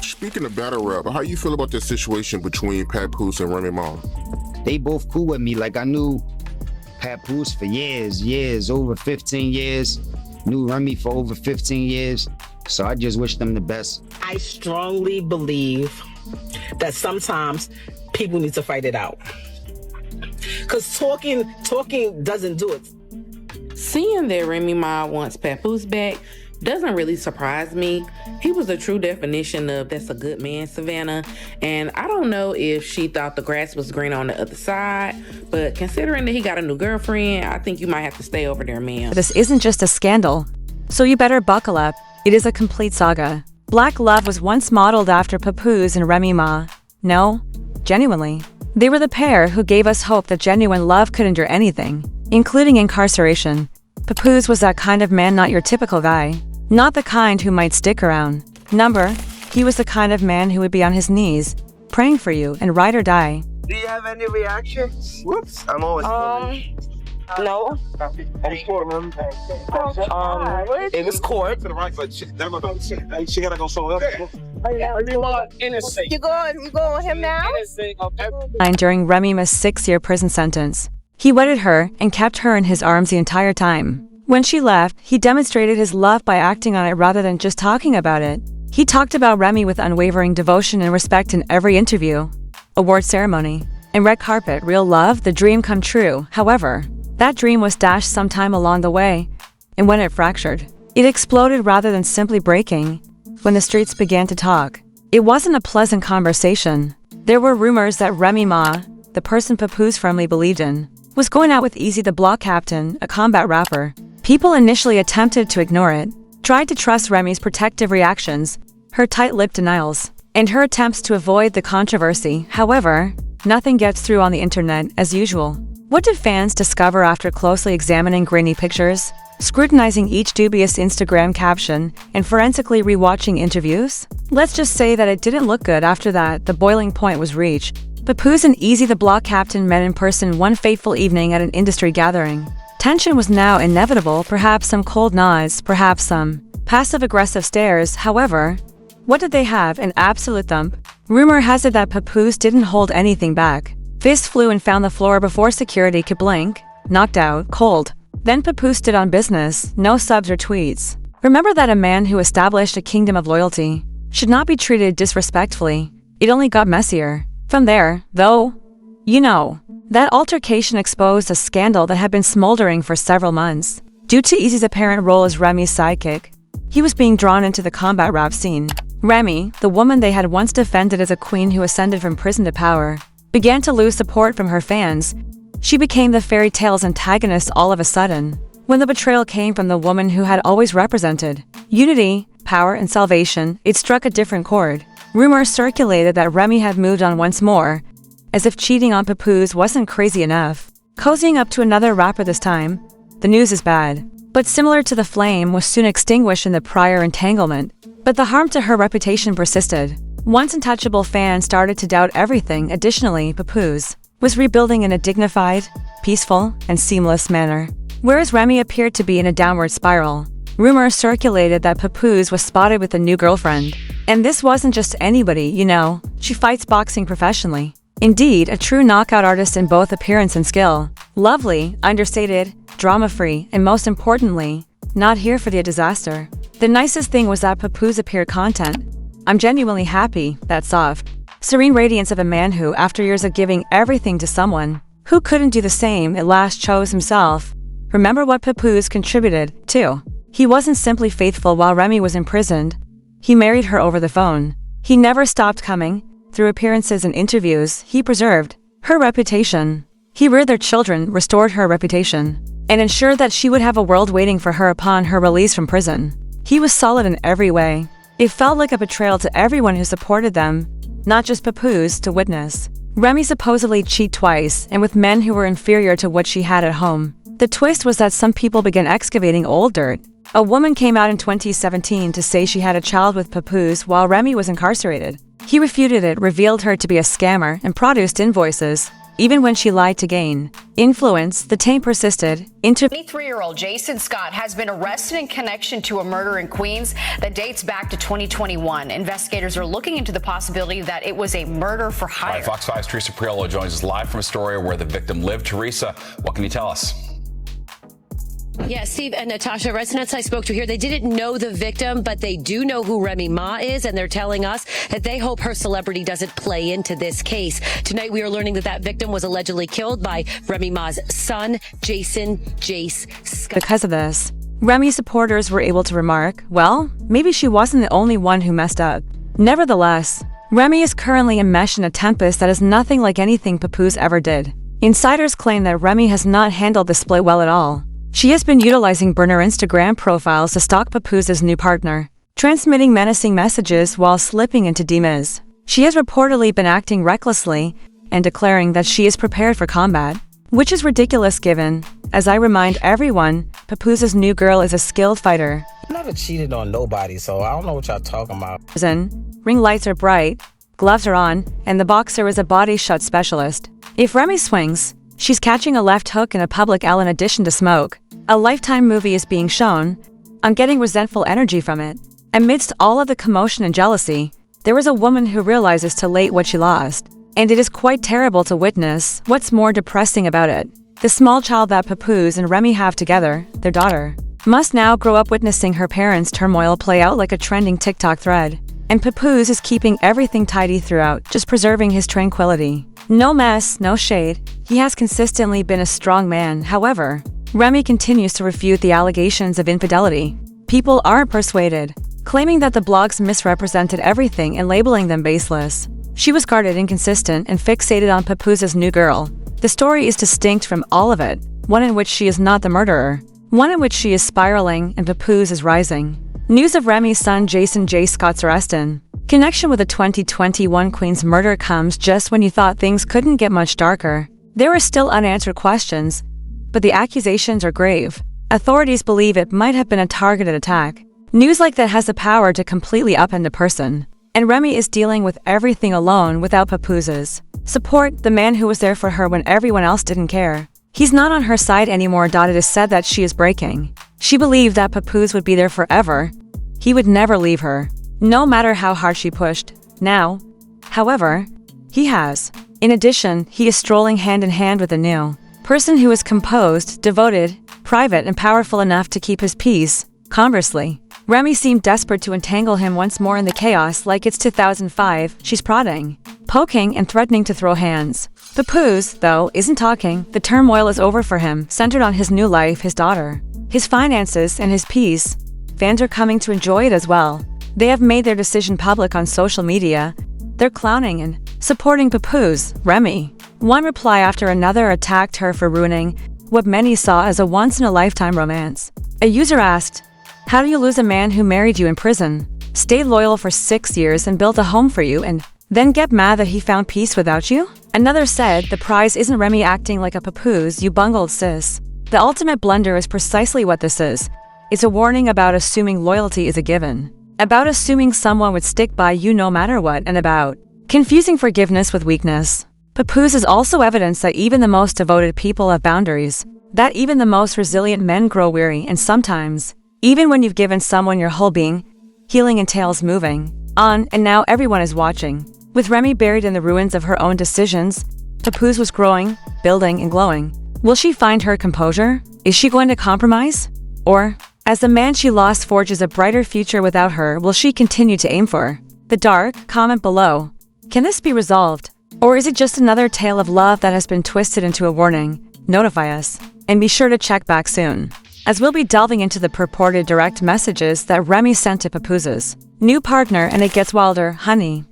Speaking of battle rap, how you feel about the situation between Papoose and Remy Ma? They both cool with me. Like, I knew Papoose for years, over 15 years. Knew Remy for over 15 years. So I just wish them the best. I strongly believe that sometimes people need to fight it out. Because talking doesn't do it. Seeing that Remy Ma wants Papoose back doesn't really surprise me. He was a true definition of that's a good man, Savannah. And I don't know if she thought the grass was green on the other side, but considering that he got a new girlfriend, I think you might have to stay over there, ma'am. This isn't just a scandal, so you better buckle up. It is a complete saga. Black Love was once modeled after Papoose and Remy Ma. No, genuinely. They were the pair who gave us hope that genuine love could endure anything, including incarceration. Papoose was that kind of man, not your typical guy. Not the kind who might stick around. He was the kind of man who would be on his knees, praying for you and ride or die. Do you have any reactions? Whoops, I'm always No. It was court. to the right, but she gotta go somewhere else. You go with him now? During Remy Ma's 6-year prison sentence, he wedded her and kept her in his arms the entire time. When she left, he demonstrated his love by acting on it rather than just talking about it. He talked about Remy with unwavering devotion and respect in every interview, award ceremony, and red carpet. Real love, the dream come true. However, that dream was dashed sometime along the way, and when it fractured, it exploded rather than simply breaking. When the streets began to talk, it wasn't a pleasant conversation. There were rumors that Remy Ma, the person Papoose firmly believed in, was going out with Easy the Block Captain, a combat rapper. People initially attempted to ignore it, tried to trust Remy's protective reactions, her tight-lipped denials, and her attempts to avoid the controversy. However, nothing gets through on the internet as usual. What did fans discover after closely examining grainy pictures, scrutinizing each dubious Instagram caption, and forensically rewatching interviews? Let's just say that it didn't look good. After that, the boiling point was reached. Papoose and Easy the Block Captain met in person one fateful evening at an industry gathering. Tension was now inevitable, perhaps some cold nods, perhaps some passive-aggressive stares. However, what did they have? An absolute thump. Rumor has it that Papoose didn't hold anything back. Fist flew and found the floor before security could blink. Knocked out, cold. Then Papoose stood on business, no subs or tweets. Remember that a man who established a kingdom of loyalty should not be treated disrespectfully. It only got messier. From there, though, that altercation exposed a scandal that had been smoldering for several months. Due to Easy's apparent role as Remy's sidekick, he was being drawn into the combat rap scene. Remy, the woman they had once defended as a queen who ascended from prison to power, began to lose support from her fans. She became the fairy tale's antagonist all of a sudden. When the betrayal came from the woman who had always represented unity, power, and salvation, it struck a different chord. Rumors circulated that Remy had moved on once more, as if cheating on Papoose wasn't crazy enough. Cozying up to another rapper this time. The news is bad. But similar to the flame was soon extinguished in the prior entanglement. But the harm to her reputation persisted. Once untouchable fans started to doubt everything. Additionally, Papoose was rebuilding in a dignified, peaceful, and seamless manner, whereas Remy appeared to be in a downward spiral. Rumors circulated that Papoose was spotted with a new girlfriend. And this wasn't just anybody, she fights boxing professionally. Indeed, a true knockout artist in both appearance and skill. Lovely, understated, drama-free, and most importantly, not here for the disaster. The nicest thing was that Papoose appeared content. I'm genuinely happy, that soft, serene radiance of a man who, after years of giving everything to someone who couldn't do the same, at last chose himself. Remember what Papoose contributed, too. He wasn't simply faithful while Remy was imprisoned. He married her over the phone. He never stopped coming. Through appearances and interviews, he preserved her reputation. He reared their children, restored her reputation, and ensured that she would have a world waiting for her upon her release from prison. He was solid in every way. It felt like a betrayal to everyone who supported them, not just Papoose to witness. Remy supposedly cheated twice, and with men who were inferior to what she had at home. The twist was that some people began excavating old dirt. A woman came out in 2017 to say she had a child with Papoose while Remy was incarcerated. He refuted it, revealed her to be a scammer, and produced invoices even when she lied to gain influence. The taint persisted into 23-year-old Jason Scott has been arrested in connection to a murder in Queens that dates back to 2021. Investigators are looking into the possibility that it was a murder for hire. All right, Fox 5's Teresa Priolo joins us live from Astoria where the victim lived. Teresa, what can you tell us? Yeah, Steve and Natasha, residents I spoke to here, they didn't know the victim, but they do know who Remy Ma is, and they're telling us that they hope her celebrity doesn't play into this case. Tonight, we are learning that that victim was allegedly killed by Remy Ma's son, Jace Scott. because of this. Remy's supporters were able to remark, well, maybe she wasn't the only one who messed up. Nevertheless, Remy is currently enmeshed in a tempest that is nothing like anything Papoose ever did. Insiders claim that Remy has not handled the split well at all. She has been utilizing burner Instagram profiles to stalk Papoose's new partner, transmitting menacing messages while slipping into DMs. She has reportedly been acting recklessly and declaring that she is prepared for combat, which is ridiculous given, as I remind everyone, Papoose's new girl is a skilled fighter. I never cheated on nobody, so I don't know what y'all talking about. Ring lights are bright, gloves are on, and the boxer is a body shot specialist. If Remy swings, she's catching a left hook in a public L in addition to smoke. A Lifetime movie is being shown. I'm getting resentful energy from it. Amidst all of the commotion and jealousy, there is a woman who realizes too late what she lost. And it is quite terrible to witness. What's more depressing about it? The small child that Papoose and Remy have together, their daughter, must now grow up witnessing her parents' turmoil play out like a trending TikTok thread. And Papoose is keeping everything tidy throughout, just preserving his tranquility. No mess, no shade. He has consistently been a strong man. However, Remy continues to refute the allegations of infidelity. People aren't persuaded, claiming that the blogs misrepresented everything and labeling them baseless. She was guarded, inconsistent, and fixated on Papoose's new girl. The story is distinct from all of it, one in which she is not the murderer, one in which she is spiraling and Papoose is rising. News of Remy's son Jace Scott's arrest in connection with the 2021 Queen's murder comes just when you thought things couldn't get much darker. There are still unanswered questions, but the accusations are grave. Authorities believe it might have been a targeted attack. News like that has the power to completely upend a person. And Remy is dealing with everything alone without Papoose's support, the man who was there for her when everyone else didn't care. He's not on her side anymore. It is said that she is breaking. She believed that Papoose would be there forever. He would never leave her, no matter how hard she pushed. Now, however, he has. In addition, he is strolling hand in hand with a new person who is composed, devoted, private, and powerful enough to keep his peace. Conversely, Remy seemed desperate to entangle him once more in the chaos like it's 2005. She's prodding, poking, and threatening to throw hands. Papoose, though, isn't talking. The turmoil is over for him, centered on his new life, his daughter, his finances, and his peace. Fans are coming to enjoy it as well. They have made their decision public on social media. They're clowning and supporting Papoose. Remy, one reply after another, attacked her for ruining what many saw as a once-in-a-lifetime romance. A user asked, "How do you lose a man who married you in prison, stayed loyal for 6 years and built a home for you, and then get mad that he found peace without you?" Another said, "The prize isn't Remy acting like a Papoose, you bungled sis. The ultimate blunder is precisely what this is. It's a warning about assuming loyalty is a given, about assuming someone would stick by you no matter what, and about confusing forgiveness with weakness." Papoose is also evidence that even the most devoted people have boundaries, that even the most resilient men grow weary, and sometimes, even when you've given someone your whole being, healing entails moving on, and now everyone is watching. With Remy buried in the ruins of her own decisions, Papoose was growing, building, and glowing. Will she find her composure? Is she going to compromise? Or, as the man she lost forges a brighter future without her, will she continue to aim for the dark? Comment below. Can this be resolved? Or is it just another tale of love that has been twisted into a warning? Notify us, and be sure to check back soon, as we'll be delving into the purported direct messages that Remy sent to Papoose's new partner, and it gets wilder, honey.